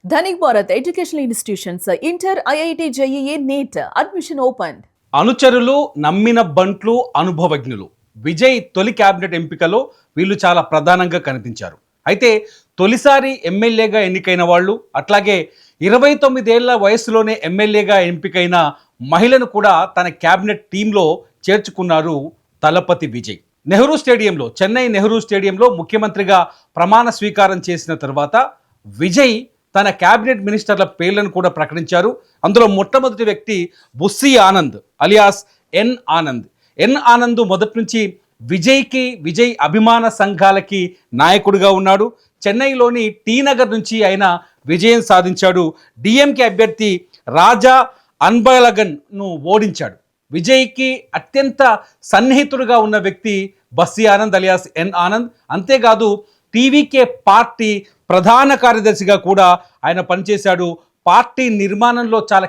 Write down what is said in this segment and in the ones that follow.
Dhanik Bharat Educational Institutions, Inter, IIT, JEE, NEET, admission opened. అనుచరులు నమ్మిన బంట్లు అనుభవజ్ఞులు విజయ్ తొలి cabinet ఎంపికలో వీళ్ళు చాలా ప్రధానంగా కనిపించారు. అయితే తొలిసారి ఎమ్మెల్యేగా ఎన్నికైన వాళ్ళు, అట్లాగే 29 ఏళ్ల వయసులోనే ఎమ్మెల్యేగా ఎంపికైన మహిళను కూడా తన క్యాబినెట్ టీంలో చేర్చుకున్నారు తలపతి విజయ్. నెహ్రూ స్టేడియంలో, చెన్నై నెహ్రూ స్టేడియంలో ముఖ్యమంత్రిగా ప్రమాణ స్వీకారం చేసిన తర్వాత విజయ్ తన క్యాబినెట్ మినిస్టర్ల పేర్లను కూడా ప్రకటించారు. అందులో మొట్టమొదటి వ్యక్తి బుస్సీ ఆనంద్ అలియాస్ ఎన్ ఆనంద్. ఎన్ ఆనంద్ మొదటి నుంచి విజయ్ అభిమాన సంఘాలకి నాయకుడిగా ఉన్నాడు. చెన్నైలోని టీ నగర్ నుంచి ఆయన విజయం సాధించాడు. డిఎంకే అభ్యర్థి రాజా అన్బలగన్ను ఓడించాడు. విజయ్కి అత్యంత సన్నిహితుడుగా ఉన్న వ్యక్తి బస్సీ ఆనంద్ అలియాస్ ఎన్ ఆనంద్. అంతేకాదు టీవీకే పార్టీ ప్రధాన కార్యదర్శిగా కూడా ఆయన పనిచేశాడు. పార్టీ నిర్మాణంలో చాలా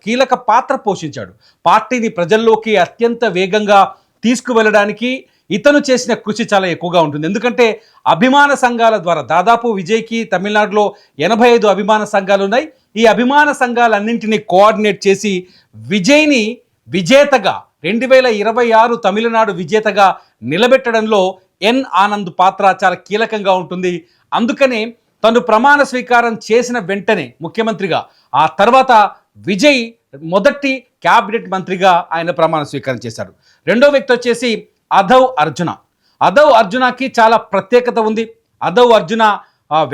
కీలక పాత్ర పోషించాడు. పార్టీని ప్రజల్లోకి అత్యంత వేగంగా తీసుకువెళ్ళడానికి ఇతను చేసిన కృషి చాలా ఎక్కువగా ఉంటుంది. ఎందుకంటే అభిమాన సంఘాల ద్వారా దాదాపు విజయ్కి తమిళనాడులో 85 అభిమాన సంఘాలు ఉన్నాయి. ఈ అభిమాన సంఘాలన్నింటినీ కోఆర్డినేట్ చేసి విజయ్ని విజేతగా 2026 తమిళనాడు విజేతగా నిలబెట్టడంలో ఎన్ ఆనంద్ పాత్ర చాలా కీలకంగా ఉంటుంది. అందుకనే తను ప్రమాణ స్వీకారం చేసిన వెంటనే ముఖ్యమంత్రిగా, ఆ తర్వాత విజయ్ మొదటి క్యాబినెట్ మంత్రిగా ఆయన ప్రమాణ స్వీకారం చేశారు. రెండో వ్యక్తి వచ్చేసి అధవ్ అర్జున. అధవ్ అర్జునకి చాలా ప్రత్యేకత ఉంది. అధవ్ అర్జున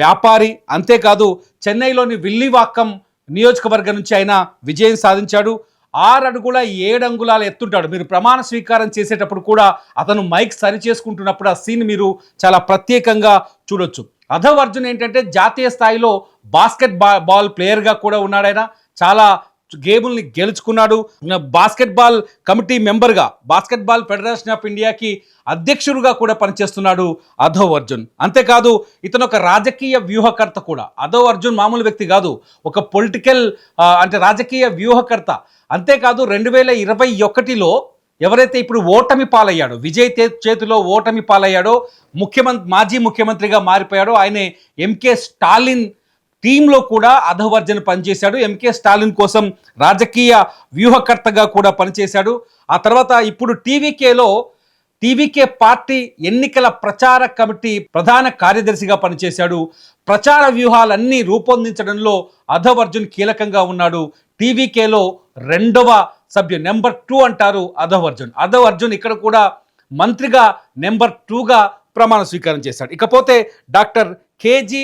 వ్యాపారి. అంతేకాదు చెన్నైలోని విల్లివాక్కం నియోజకవర్గం నుంచి ఆయన విజయం సాధించాడు. 6 అడుగుల 7 అంగుళాల ఎత్తుంటాడు. మీరు ప్రమాణ స్వీకారం చేసేటప్పుడు కూడా అతను మైక్ సరి చేసుకుంటున్నప్పుడు ఆ సీన్ మీరు చాలా ప్రత్యేకంగా చూడొచ్చు. అధవ్ అర్జున్ ఏంటంటే జాతీయ స్థాయిలో బాస్కెట్ బాల్ ప్లేయర్గా కూడా ఉన్నాడు. ఆయన చాలా గేముల్ని గెలుచుకున్నాడు. బాస్కెట్బాల్ కమిటీ మెంబర్గా, బాస్కెట్బాల్ ఫెడరేషన్ ఆఫ్ ఇండియాకి అధ్యక్షుడిగా కూడా పనిచేస్తున్నాడు అధవ్ అర్జున్. అంతేకాదు ఇతను ఒక రాజకీయ వ్యూహకర్త కూడా. అధవ్ అర్జున్ మామూలు వ్యక్తి కాదు, ఒక పొలిటికల్ రాజకీయ వ్యూహకర్త. అంతేకాదు 2021లో ఎవరైతే ఇప్పుడు ఓటమి పాలయ్యాడో, విజయ్ చేతిలో ఓటమి పాలయ్యాడో, మాజీ ముఖ్యమంత్రిగా మారిపోయాడో ఆయనే ఎంకే స్టాలిన్ టీంలో కూడా అధవ్ అర్జున్ పనిచేశాడు. ఎంకే స్టాలిన్ కోసం రాజకీయ వ్యూహకర్తగా కూడా పనిచేశాడు. ఆ తర్వాత ఇప్పుడు టీవీకే పార్టీ ఎన్నికల ప్రచార కమిటీ ప్రధాన కార్యదర్శిగా పనిచేశాడు. ప్రచార వ్యూహాలన్నీ రూపొందించడంలో అధవ్ అర్జున్ కీలకంగా ఉన్నాడు. టీవీకేలో రెండవ సభ్యుడు, నెంబర్ 2 అంటారు అధవ్ అర్జున్. అధవ్ అర్జున్ ఇక్కడ కూడా మంత్రిగా నెంబర్ 2గా ప్రమాణ స్వీకారం చేశాడు. ఇకపోతే డాక్టర్ కేజీ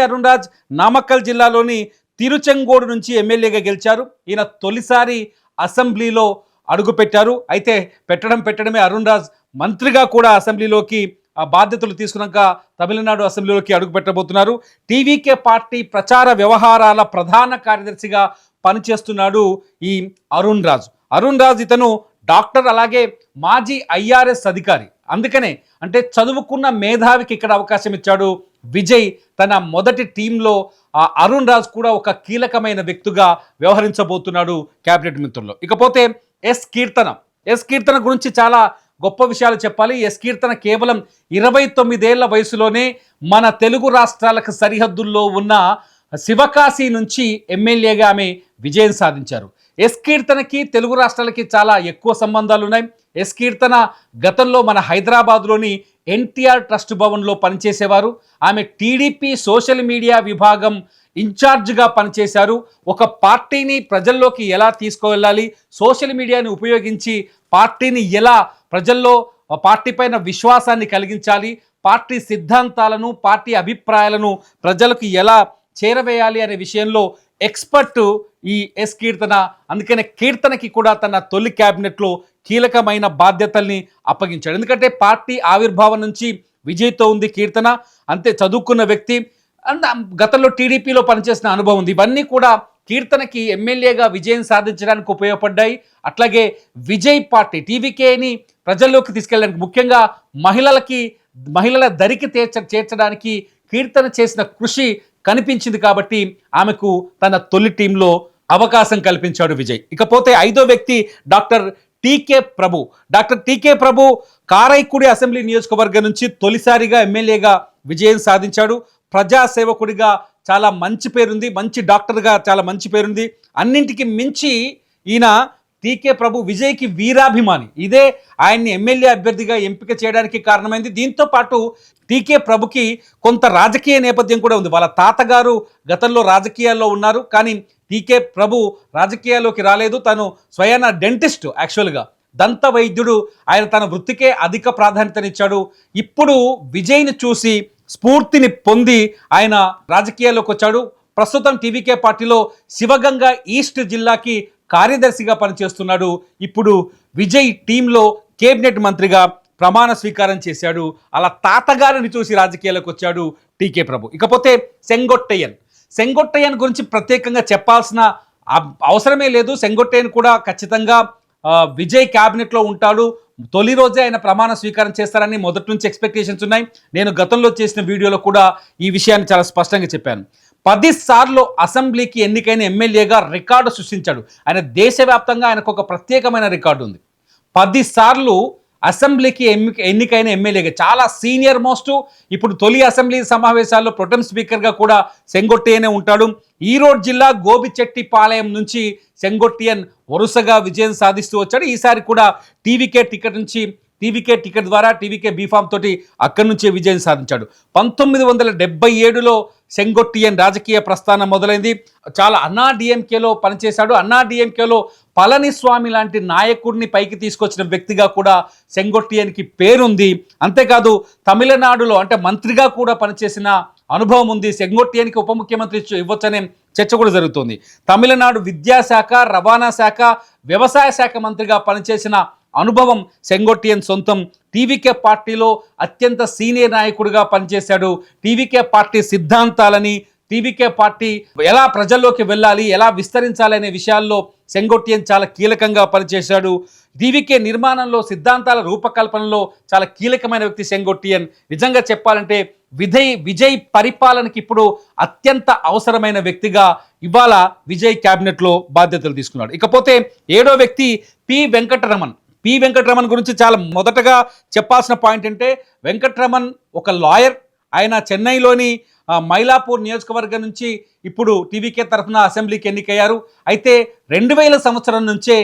అరుణ్ రాజ్ నామక్కల్ జిల్లాలోని తిరుచెంగోడు నుంచి ఎమ్మెల్యేగా గెలిచారు. ఈయన తొలిసారి అసెంబ్లీలో అడుగుపెట్టారు. అయితే పెట్టడమే అరుణ్ రాజ్ మంత్రిగా కూడా అసెంబ్లీలోకి ఆ బాధ్యతలు తీసుకున్నాక తమిళనాడు అసెంబ్లీలోకి అడుగు పెట్టబోతున్నారు. టీవీకే పార్టీ ప్రచార వ్యవహారాల ప్రధాన కార్యదర్శిగా పనిచేస్తున్నాడు ఈ అరుణ్ రాజ్. ఇతను డాక్టర్, అలాగే మాజీ IRS అధికారి. అందుకనే అంటే చదువుకున్న మేధావికి ఇక్కడ అవకాశం ఇచ్చాడు విజయ్. తన మొదటి టీంలో అరుణ్ రాజ్ కూడా ఒక కీలకమైన వ్యక్తిగా వ్యవహరించబోతున్నాడు క్యాబినెట్ మిత్రుల్లో. ఇకపోతే ఎస్ కీర్తన గురించి చాలా గొప్ప విషయాలు చెప్పాలి. ఎస్ కీర్తన కేవలం 29 ఏళ్ల వయసులోనే మన తెలుగు రాష్ట్రాలకు సరిహద్దుల్లో ఉన్న శివకాశి నుంచి ఎమ్మెల్యేగా ఆమె విజయం సాధించారు. ఎస్ కీర్తనకి తెలుగు రాష్ట్రాలకి చాలా ఎక్కువ సంబంధాలు ఉన్నాయి. ఎస్ కీర్తన గతంలో మన హైదరాబాద్లోని ఎన్టీఆర్ ట్రస్ట్ భవన్లో పనిచేసేవారు. ఆమె టీడీపీ సోషల్ మీడియా విభాగం ఇన్ఛార్జ్గా పనిచేశారు. ఒక పార్టీని ప్రజల్లోకి ఎలా తీసుకువెళ్ళాలి, సోషల్ మీడియాని ఉపయోగించి పార్టీని ఎలా ప్రజల్లో పార్టీ పైన విశ్వాసాన్ని కలిగించాలి, పార్టీ సిద్ధాంతాలను, పార్టీ అభిప్రాయాలను ప్రజలకు ఎలా చేరవేయాలి అనే విషయంలో ఎక్స్పర్ట్ ఈ ఎస్ కీర్తన. అందుకనే కీర్తనకి కూడా తన తొలి క్యాబినెట్లో కీలకమైన బాధ్యతల్ని అప్పగించాడు. ఎందుకంటే పార్టీ ఆవిర్భావం నుంచి విజయ్తో ఉంది కీర్తన. అంతే చదువుకున్న వ్యక్తి, గతంలో టీడీపీలో పనిచేసిన అనుభవం ఉంది. ఇవన్నీ కూడా కీర్తనకి ఎమ్మెల్యేగా విజయం సాధించడానికి ఉపయోగపడ్డాయి. అట్లాగే విజయ్ పార్టీ టీవీకేని ప్రజల్లోకి తీసుకెళ్ళడానికి, ముఖ్యంగా మహిళల దరికి చేర్చడానికి కీర్తన చేసిన కృషి కనిపించింది. కాబట్టి ఆమెకు తన తొలి టీంలో అవకాశం కల్పించాడు విజయ్. ఇకపోతే 5వ వ్యక్తి డాక్టర్ టీకే ప్రభు కారైక్కుడి అసెంబ్లీ నియోజకవర్గం నుంచి తొలిసారిగా ఎమ్మెల్యేగా విజయం సాధించాడు. ప్రజాసేవకుడిగా చాలా మంచి పేరుంది, మంచి డాక్టర్గా చాలా మంచి పేరుంది. అన్నింటికి మించి ఈయన టీకే ప్రభు విజయ్కి వీరాభిమాని. ఇదే ఆయన్ని ఎమ్మెల్యే అభ్యర్థిగా ఎంపిక చేయడానికి కారణమైంది. దీంతో పాటు టీకే ప్రభుకి కొంత రాజకీయ నేపథ్యం కూడా ఉంది. వాళ్ళ తాతగారు గతంలో రాజకీయాల్లో ఉన్నారు, కానీ టీకే ప్రభు రాజకీయాల్లోకి రాలేదు. తను స్వయాన డెంటిస్ట్, యాక్చువల్గా దంత వైద్యుడు. ఆయన తన వృత్తికే అధిక ప్రాధాన్యతనిచ్చాడు. ఇప్పుడు విజయ్ని చూసి స్ఫూర్తిని పొంది ఆయన రాజకీయాల్లోకి వచ్చాడు. ప్రస్తుతం టీవీకే పార్టీలో శివగంగా ఈస్ట్ జిల్లాకి కార్యదర్శిగా పనిచేస్తున్నాడు. ఇప్పుడు విజయ్ టీంలో కేబినెట్ మంత్రిగా ప్రమాణ స్వీకారం చేశాడు. అలా తాతగారిని చూసి రాజకీయాలకు వచ్చాడు టీకే ప్రభు. ఇకపోతే సెంగొట్టయ్యన్ గురించి ప్రత్యేకంగా చెప్పాల్సిన అవసరమే లేదు. సెంగొట్టయ్యన్ కూడా ఖచ్చితంగా విజయ్ క్యాబినెట్లో ఉంటాడు. తొలి రోజే ఆయన ప్రమాణ స్వీకారం చేస్తారని మొదటి నుంచి ఎక్స్పెక్టేషన్స్ ఉన్నాయి. నేను గతంలో చేసిన వీడియోలో కూడా ఈ విషయాన్ని చాలా స్పష్టంగా చెప్పాను. 10 సార్లు అసెంబ్లీకి ఎన్నికైన ఎమ్మెల్యేగా రికార్డు సృష్టించాడు. ఆయన దేశవ్యాప్తంగా ఆయనకు ఒక ప్రత్యేకమైన రికార్డు ఉంది. 10 సార్లు అసెంబ్లీకి ఎన్నికైన ఎమ్మెల్యేగా, చాలా సీనియర్ మోస్ట్. ఇప్పుడు తొలి అసెంబ్లీ సమావేశాల్లో ప్రొటెం స్పీకర్గా కూడా సెంగొట్టయ్యనే ఉంటాడు. ఈరోడ్ జిల్లా గోబిచెట్టిపాళెం నుంచి సెంగొట్టయ్యన్ వరుసగా విజయం సాధిస్తూ వచ్చాడు. ఈసారి కూడా టీవీకే టికెట్ ద్వారా టీవీకే బీఫామ్ తోటి అక్కడి నుంచే విజయం సాధించాడు. 1977లో సెంగొట్టయ్యన్ రాజకీయ ప్రస్థానం మొదలైంది. చాలా అన్నాడీఎంకేలో పనిచేశాడు. అన్నాడీఎంకేలో పళనిస్వామి లాంటి నాయకుడిని పైకి తీసుకొచ్చిన వ్యక్తిగా కూడా సెంగొట్టయ్యన్కి పేరుంది. అంతేకాదు తమిళనాడులో అంటే మంత్రిగా కూడా పనిచేసిన అనుభవం ఉంది. సెంగొట్టయ్యన్కి ఉప ముఖ్యమంత్రి ఇవ్వచ్చనే చర్చ కూడా జరుగుతుంది. తమిళనాడు విద్యాశాఖ, రవాణా శాఖ, వ్యవసాయ శాఖ మంత్రిగా పనిచేసిన అనుభవం సెంగొట్టయ్యన్ సొంతం. టీవీకే పార్టీలో అత్యంత సీనియర్ నాయకుడిగా పనిచేశాడు. టీవీకే పార్టీ సిద్ధాంతాలని, టీవీకే పార్టీ ఎలా ప్రజల్లోకి వెళ్ళాలి, ఎలా విస్తరించాలి అనే విషయాల్లో సెంగొట్టయ్యన్ చాలా కీలకంగా పనిచేశాడు. టీవీకే నిర్మాణంలో, సిద్ధాంతాల రూపకల్పనలో చాలా కీలకమైన వ్యక్తి సెంగొట్టయ్యన్. నిజంగా చెప్పాలంటే విజయ్ పరిపాలనకి ఇప్పుడు అత్యంత అవసరమైన వ్యక్తిగా ఇవాళ విజయ్ క్యాబినెట్లో బాధ్యతలు తీసుకున్నాడు. ఇకపోతే 7వ వ్యక్తి పి వెంకటరమణ్ గురించి చాలా మొదటగా చెప్పాల్సిన పాయింట్ అంటే, వెంకటరమణ్ ఒక లాయర్. ఆయన చెన్నైలోని మైలాపూర్ నియోజకవర్గం నుంచి ఇప్పుడు టీవీకే తరఫున అసెంబ్లీకి ఎన్నికయ్యారు. అయితే 2000 సంవత్సరం నుంచే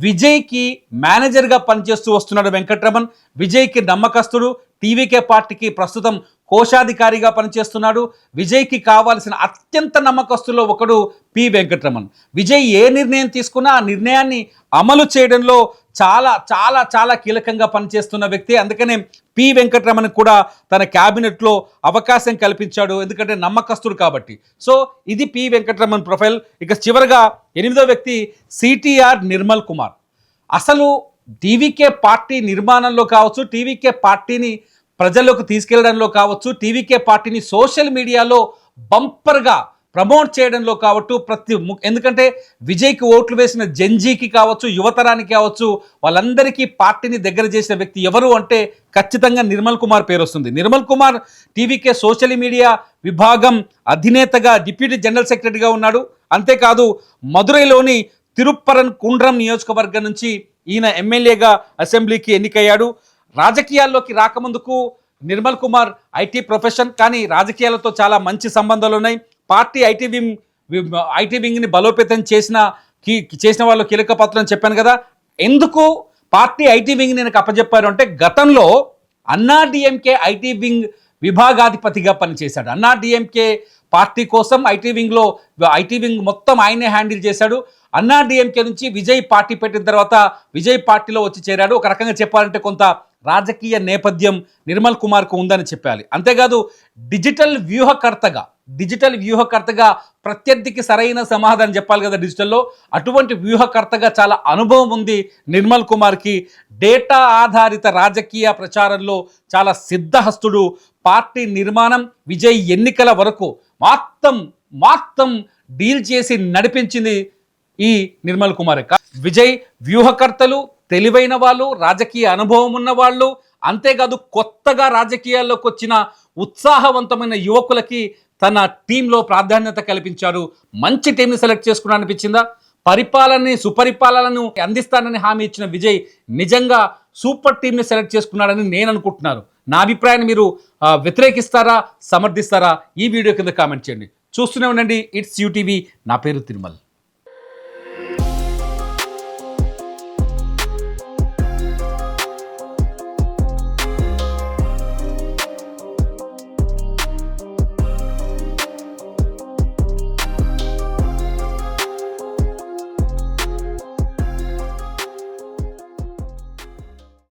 విజయ్కి మేనేజర్గా పనిచేస్తూ వస్తున్నాడు వెంకటరమణ్. విజయ్కి నమ్మకస్తుడు. టీవీకే పార్టీకి ప్రస్తుతం కోశాధికారిగా పనిచేస్తున్నాడు. విజయ్కి కావాల్సిన అత్యంత నమ్మకస్తుల్లో ఒకడు పి వెంకటరమణ్. విజయ్ ఏ నిర్ణయం తీసుకున్నా ఆ నిర్ణయాన్ని అమలు చేయడంలో చాలా చాలా చాలా కీలకంగా పనిచేస్తున్న వ్యక్తి. అందుకనే పి వెంకటరమణ్ కూడా తన క్యాబినెట్లో అవకాశం కల్పించాడు, ఎందుకంటే నమ్మకస్తుడు కాబట్టి. సో ఇది పి వెంకటరమణ్ ప్రొఫైల్. ఇక చివరిగా 8వ వ్యక్తి సిటిఆర్ నిర్మల్ కుమార్. అసలు టీవీకే పార్టీ నిర్మాణంలో కావచ్చు, టీవీకే పార్టీని ప్రజల్లోకి తీసుకెళ్లడంలో కావచ్చు, టీవీకే పార్టీని సోషల్ మీడియాలో బంపర్గా ప్రమోట్ చేయడంలో కావచ్చు, ఎందుకంటే విజయ్కి ఓట్లు వేసిన జెన్జీకి కావచ్చు, యువతరానికి కావచ్చు, వాళ్ళందరికీ పార్టీని దగ్గర చేసిన వ్యక్తి ఎవరు అంటే ఖచ్చితంగా నిర్మల్ కుమార్ పేరు వస్తుంది. Nirmal Kumar TVK social media విభాగం అధినేతగా, డిప్యూటీ జనరల్ సెక్రటరీగా ఉన్నాడు. అంతేకాదు మదురైలోని తిరుప్పరన్ కుండ్రం నియోజకవర్గం నుంచి ఈయన ఎమ్మెల్యేగా అసెంబ్లీకి ఎన్నికయ్యాడు. రాజకీయాల్లోకి రాకముందుకు నిర్మల్ కుమార్ ఐటీ ప్రొఫెషన్, కానీ రాజకీయాలతో చాలా మంచి సంబంధాలు ఉన్నాయి. పార్టీ ఐటీ వింగ్ని బలోపేతం చేసిన వాళ్ళు కీలక పాత్ర అని చెప్పాను కదా. ఎందుకు పార్టీ ఐటీ వింగ్ని నాకు అప్పచెప్పారు అంటే, గతంలో అన్నాడీఎంకే ఐటీ వింగ్ విభాగాధిపతిగా పనిచేశాడు. అన్నాడీఎంకే పార్టీ కోసం ఐటీ వింగ్ మొత్తం ఆయనే హ్యాండిల్ చేశాడు. అన్నాడీఎంకే నుంచి విజయ్ పార్టీ పెట్టిన తర్వాత విజయ్ పార్టీలో వచ్చి చేరాడు. ఒక రకంగా చెప్పాలంటే కొంత రాజకీయ నేపథ్యం నిర్మల్ కుమార్కు ఉందని చెప్పాలి. అంతేకాదు డిజిటల్ వ్యూహకర్తగా ప్రత్యర్థికి సరైన సమాధానం చెప్పాలి కదా డిజిటల్లో, అటువంటి వ్యూహకర్తగా చాలా అనుభవం ఉంది నిర్మల్ కుమార్కి. డేటా ఆధారిత రాజకీయ ప్రచారంలో చాలా సిద్ధహస్తుడు. పార్టీ నిర్మాణం, విజయ్ ఎన్నికల వరకు మొత్తం డీల్ చేసి నడిపించింది ఈ నిర్మల్ కుమార్. విజయ్ వ్యూహకర్తలు, తెలివైన వాళ్ళు, రాజకీయ అనుభవం ఉన్న వాళ్ళు, అంతేకాదు కొత్తగా రాజకీయాల్లోకి వచ్చిన ఉత్సాహవంతమైన యువకులకి తన టీంలో ప్రాధాన్యత కల్పించారు. మంచి టీంని సెలెక్ట్ చేసుకున్నా అనిపించిందా? సుపరిపాలనను అందిస్తానని హామీ ఇచ్చిన విజయ్ నిజంగా సూపర్ టీంని సెలెక్ట్ చేసుకున్నాడని నేను అనుకుంటున్నాను. నా అభిప్రాయాన్ని మీరు వ్యతిరేకిస్తారా, సమర్థిస్తారా? ఈ వీడియో కింద కామెంట్ చేయండి. చూస్తూనే ఉండండి ఇట్స్ యూటీవీ. నా పేరు తిరుమల్.